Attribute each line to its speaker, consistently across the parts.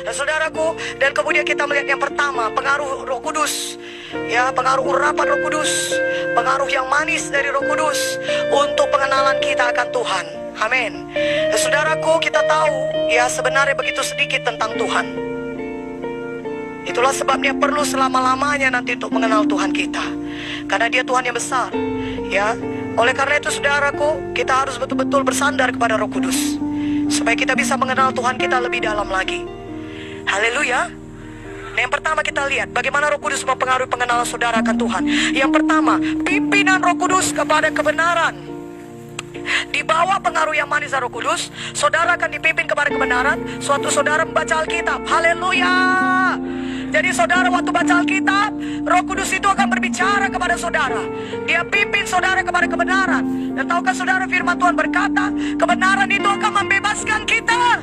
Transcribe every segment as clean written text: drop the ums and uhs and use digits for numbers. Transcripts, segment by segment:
Speaker 1: Dan saudaraku, dan kemudian kita melihat yang pertama, pengaruh Roh Kudus. Ya, pengaruh urapan Roh Kudus, pengaruh yang manis dari Roh Kudus untuk pengenalan kita akan Tuhan. Amin. Dan saudaraku, kita tahu ya sebenarnya begitu sedikit tentang Tuhan. Itulah sebabnya perlu selama-lamanya nanti untuk mengenal Tuhan kita, karena Dia Tuhan yang besar. Ya, oleh karena itu saudaraku, kita harus betul-betul bersandar kepada Roh Kudus supaya kita bisa mengenal Tuhan kita lebih dalam lagi. Haleluya. Nah, yang pertama kita lihat bagaimana Roh Kudus mempengaruhi pengenalan saudara akan Tuhan. Yang pertama, pimpinan Roh Kudus kepada kebenaran. Di bawah pengaruh yang manis Roh Kudus, saudara akan dipimpin kepada kebenaran. Suatu saudara membaca Alkitab. Haleluya. Jadi saudara waktu baca Alkitab, Roh Kudus itu akan berbicara kepada saudara. Dia pimpin saudara kepada kebenaran. Dan tahukah saudara, firman Tuhan berkata, kebenaran itu akan membebaskan kita.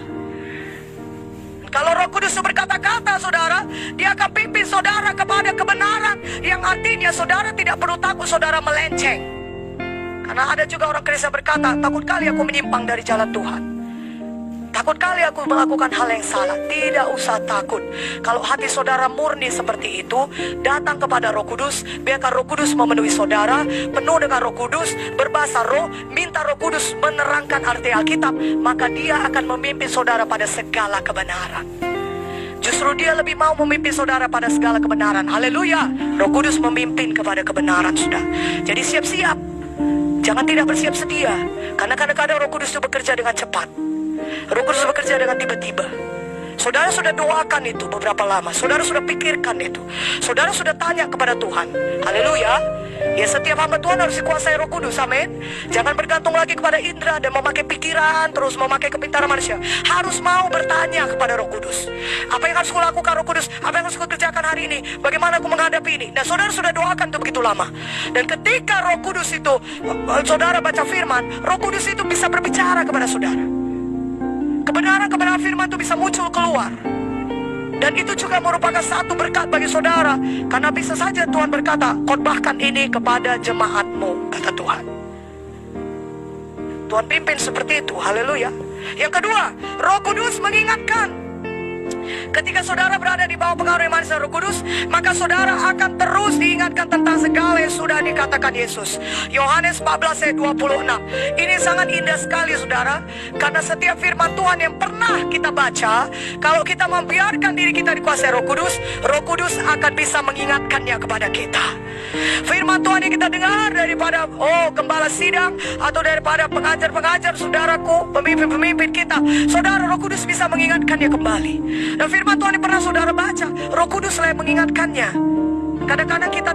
Speaker 1: Kalau Roh Kudus berkata-kata saudara, Dia akan pimpin saudara kepada kebenaran. Yang artinya saudara tidak perlu takut saudara melenceng. Karena ada juga orang Kristen berkata, takut kali aku menyimpang dari jalan Tuhan, takut kali aku melakukan hal yang salah. Tidak usah takut. Kalau hati saudara murni seperti itu, datang kepada Roh Kudus, biarkan Roh Kudus memenuhi saudara, penuh dengan Roh Kudus, berbahasa roh, minta Roh Kudus menerangkan arti Alkitab, maka Dia akan memimpin saudara pada segala kebenaran. Justru Dia lebih mau memimpin saudara pada segala kebenaran. Haleluya. Roh Kudus memimpin kepada kebenaran, sudah. Jadi siap-siap. Jangan tidak bersiap sedia. Karena kadang-kadang Roh Kudus itu bekerja dengan cepat. Roh Kudus bekerja dengan tiba-tiba. Saudara sudah doakan itu beberapa lama. Saudara sudah pikirkan itu. Saudara sudah tanya kepada Tuhan. Haleluya. Ya, setiap hamba Tuhan harus dikuasai Roh Kudus. Amin. Jangan bergantung lagi kepada indera dan memakai pikiran, terus memakai kepintaran manusia. Harus mau bertanya kepada Roh Kudus. Apa yang harus kulakukan Roh Kudus? Apa yang harus kukerjakan hari ini? Bagaimana aku menghadapi ini? Nah, saudara sudah doakan itu begitu lama. Dan ketika Roh Kudus itu, saudara baca firman, Roh Kudus itu bisa berbicara kepada saudara. Kebenaran-kebenaran firman itu bisa muncul keluar. Dan itu juga merupakan satu berkat bagi saudara. Karena bisa saja Tuhan berkata, khotbahkan ini kepada jemaatmu, kata Tuhan. Tuhan pimpin seperti itu. Haleluya. Yang kedua, Roh Kudus mengingatkan. Ketika saudara berada di bawah pengaruh yang manis Roh Kudus, maka saudara akan terus diingatkan tentang segala yang sudah dikatakan Yesus. Yohanes 14 ayat 26. Ini sangat indah sekali saudara, karena setiap firman Tuhan yang pernah kita baca, kalau kita membiarkan diri kita dikuasai Roh Kudus akan bisa mengingatkannya kepada kita. Firman Tuhan yang kita dengar daripada gembala sidang atau daripada pengajar-pengajar saudaraku, pemimpin-pemimpin kita, saudara, Roh Kudus bisa mengingatkannya kembali. Dan firman Tuhan yang pernah saudara baca, Roh Kudus lah yang mengingatkannya. Kadang-kadang kita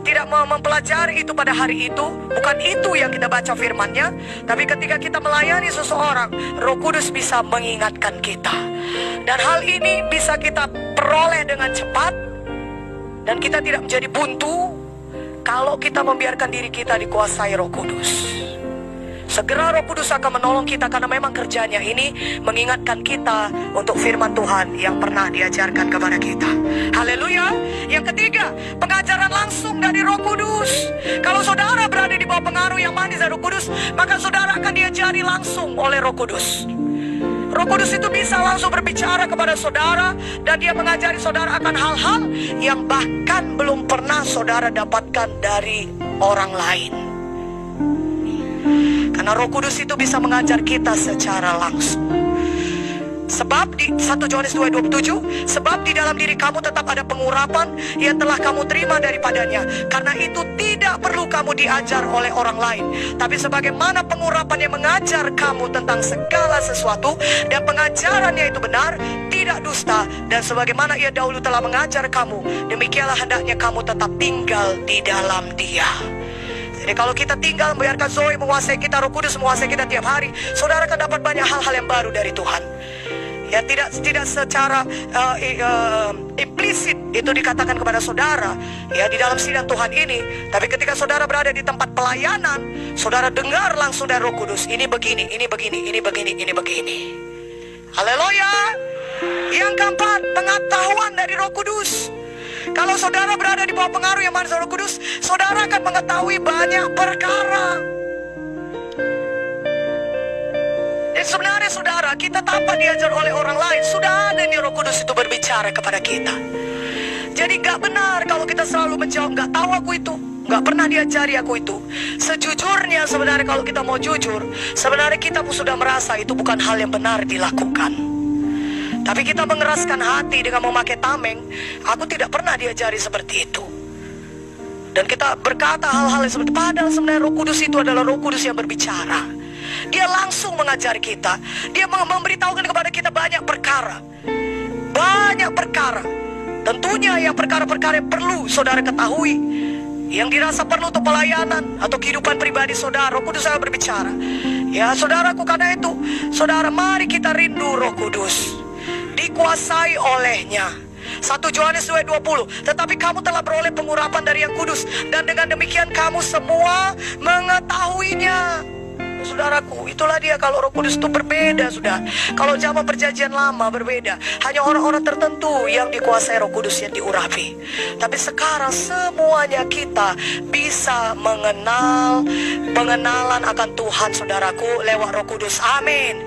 Speaker 1: tidak mempelajari itu pada hari itu. Bukan itu yang kita baca firmannya. Tapi ketika kita melayani seseorang, Roh Kudus bisa mengingatkan kita. Dan hal ini bisa kita peroleh dengan cepat. Dan kita tidak menjadi buntu kalau kita membiarkan diri kita dikuasai Roh Kudus. Segera Roh Kudus akan menolong kita, karena memang kerjanya ini mengingatkan kita untuk firman Tuhan yang pernah diajarkan kepada kita. Haleluya. Yang ketiga, pengajaran langsung dari Roh Kudus. Kalau saudara berada di bawah pengaruh yang manis dari Roh Kudus, maka saudara akan diajari langsung oleh Roh Kudus. Roh Kudus itu bisa langsung berbicara kepada saudara, dan Dia mengajari saudara akan hal-hal yang bahkan belum pernah saudara dapatkan dari orang lain. Karena Roh Kudus itu bisa mengajar kita secara langsung. Sebab di 1 Yohanes 2:27, sebab di dalam diri kamu tetap ada pengurapan yang telah kamu terima daripadanya. Karena itu tidak perlu kamu diajar oleh orang lain, tapi sebagaimana pengurapan yang mengajar kamu tentang segala sesuatu, dan pengajarannya itu benar, tidak dusta, dan sebagaimana ia dahulu telah mengajar kamu, demikianlah hendaknya kamu tetap tinggal di dalam Dia. Jadi kalau kita tinggal membiarkan Zoe menguasai kita, Roh Kudus menguasai kita tiap hari, saudara akan dapat banyak hal-hal yang baru dari Tuhan. Ya, tidak secara implisit itu dikatakan kepada saudara ya di dalam sidang Tuhan ini, tapi ketika saudara berada di tempat pelayanan, saudara dengar langsung dari Roh Kudus, ini begini, ini begini, ini begini, ini begini. Haleluya. Yang keempat, pengetahuan dari Roh Kudus. Kalau saudara berada di bawah pengaruh yang manis Roh Kudus, saudara akan mengetahui banyak perkara. Dan sebenarnya saudara, kita tanpa diajar oleh orang lain, sudah ada nih Roh Kudus itu berbicara kepada kita. Jadi gak benar kalau kita selalu menjawab, gak tahu aku itu, gak pernah diajari aku itu. Sejujurnya sebenarnya kalau kita mau jujur, sebenarnya kita pun sudah merasa itu bukan hal yang benar dilakukan. Tapi kita mengeraskan hati dengan memakai tameng. Aku tidak pernah diajari seperti itu. Dan kita berkata hal-hal yang seperti, padahal sebenarnya Roh Kudus itu adalah Roh Kudus yang berbicara. Dia langsung mengajari kita. Dia memberitahukan kepada kita banyak perkara. Banyak perkara. Tentunya yang perkara-perkara yang perlu saudara ketahui, yang dirasa perlu untuk pelayanan atau kehidupan pribadi saudara, Roh Kudus akan berbicara. Ya saudaraku, karena itu saudara, mari kita rindu Roh Kudus, dikuasai olehnya. 1 Yohanes 2:20, tetapi kamu telah beroleh pengurapan dari Yang Kudus, dan dengan demikian kamu semua mengetahuinya. Saudaraku, itulah dia kalau Roh Kudus itu berbeda, sudah. Kalau zaman perjanjian lama berbeda, hanya orang-orang tertentu yang dikuasai Roh Kudus yang diurapi. Tapi sekarang semuanya kita bisa mengenal pengenalan akan Tuhan, saudaraku, lewat Roh Kudus. Amin.